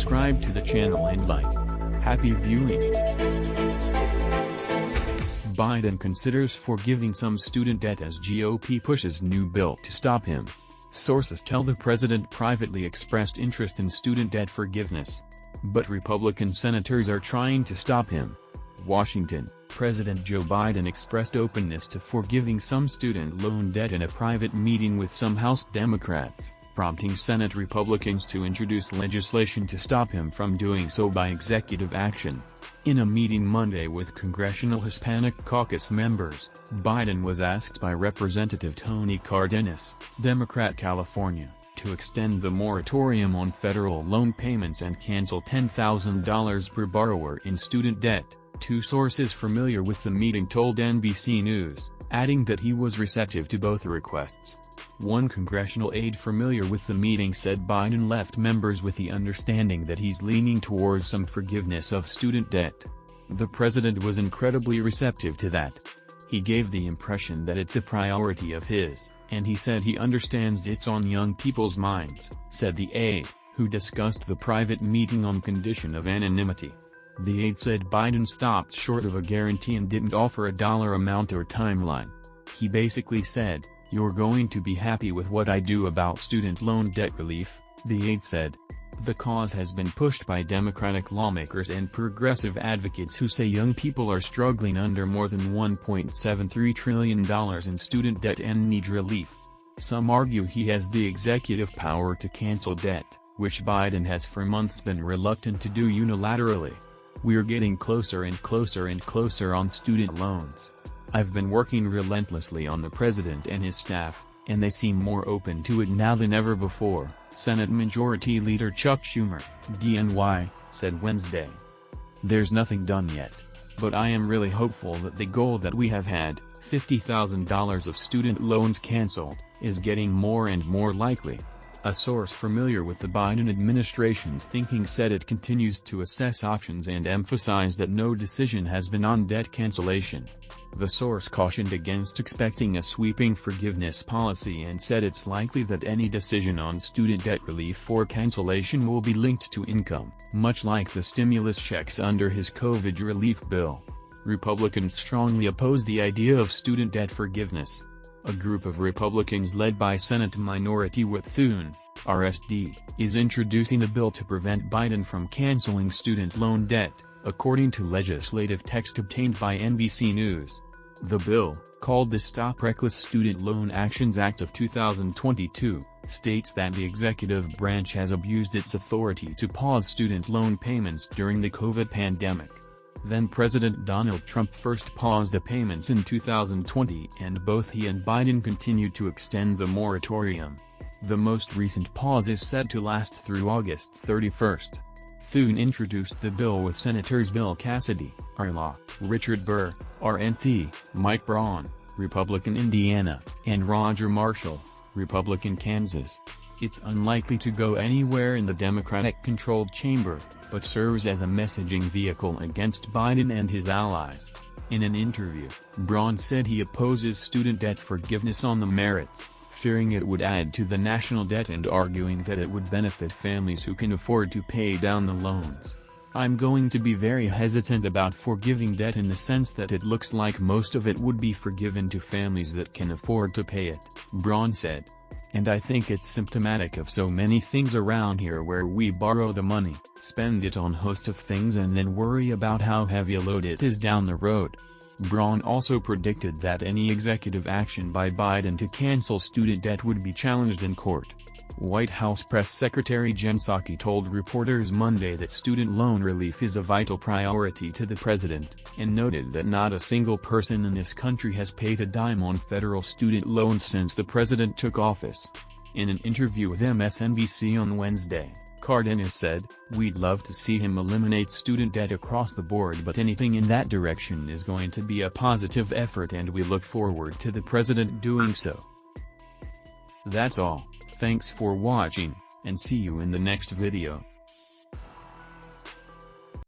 subscribe to the channel and like. Happy viewing. Biden considers forgiving some student debt as GOP pushes new bill to stop him. Sources tell the president privately expressed interest in student debt forgiveness. But Republican senators are trying to stop him. Washington, President Joe Biden expressed openness to forgiving some student loan debt in a private meeting with some House Democrats, prompting Senate Republicans to introduce legislation to stop him from doing so by executive action. In a meeting Monday with Congressional Hispanic Caucus members, Biden was asked by Representative Tony Cardenas, Democrat California, to extend the moratorium on federal loan payments and cancel $10,000 per borrower in student debt, two sources familiar with the meeting told NBC News, adding that he was receptive to both requests. One congressional aide familiar with the meeting said Biden left members with the understanding that he's leaning towards some forgiveness of student debt. The president was incredibly receptive to that. He gave the impression that it's a priority of his, and he said he understands it's on young people's minds, said the aide, who discussed the private meeting on condition of anonymity. The aide said Biden stopped short of a guarantee and didn't offer a dollar amount or timeline. He basically said, "You're going to be happy with what I do about student loan debt relief," the aide said. The cause has been pushed by Democratic lawmakers and progressive advocates who say young people are struggling under more than $1.73 trillion in student debt and need relief. Some argue he has the executive power to cancel debt, which Biden has for months been reluctant to do unilaterally. "We're getting closer and closer and closer on student loans. I've been working relentlessly on the president and his staff, and they seem more open to it now than ever before," Senate Majority Leader Chuck Schumer, DNY, said Wednesday. "There's nothing done yet. But I am really hopeful that the goal that we have had, $50,000 of student loans canceled, is getting more and more likely." A source familiar with the Biden administration's thinking said it continues to assess options and emphasized that no decision has been on debt cancellation. The source cautioned against expecting a sweeping forgiveness policy and said it's likely that any decision on student debt relief or cancellation will be linked to income, much like the stimulus checks under his COVID relief bill. Republicans strongly oppose the idea of student debt forgiveness. A group of Republicans led by Senate Minority Whip Thune, RSD, is introducing a bill to prevent Biden from canceling student loan debt, according to legislative text obtained by NBC News. The bill, called the Stop Reckless Student Loan Actions Act of 2022, states that the executive branch has abused its authority to pause student loan payments during the COVID pandemic. Then President Donald Trump first paused the payments in 2020 and both he and Biden continued to extend the moratorium. The most recent pause is set to last through August 31. Thune introduced the bill with Senators Bill Cassidy, RLA, Richard Burr, RNC, Mike Braun, Republican Indiana, and Roger Marshall, Republican Kansas. It's unlikely to go anywhere in the Democratic-controlled chamber, but serves as a messaging vehicle against Biden and his allies. In an interview, Braun said he opposes student debt forgiveness on the merits, fearing it would add to the national debt and arguing that it would benefit families who can afford to pay down the loans. "I'm going to be very hesitant about forgiving debt in the sense that it looks like most of it would be forgiven to families that can afford to pay it," Braun said. "And I think it's symptomatic of so many things around here where we borrow the money, spend it on a host of things and then worry about how heavy a load it is down the road." Braun also predicted that any executive action by Biden to cancel student debt would be challenged in court. White House Press Secretary Jen Psaki told reporters Monday that student loan relief is a vital priority to the president, and noted that not a single person in this country has paid a dime on federal student loans since the president took office. In an interview with MSNBC on Wednesday, Cardenas said, "We'd love to see him eliminate student debt across the board, but anything in that direction is going to be a positive effort and we look forward to the president doing so." That's all. Thanks for watching, and see you in the next video.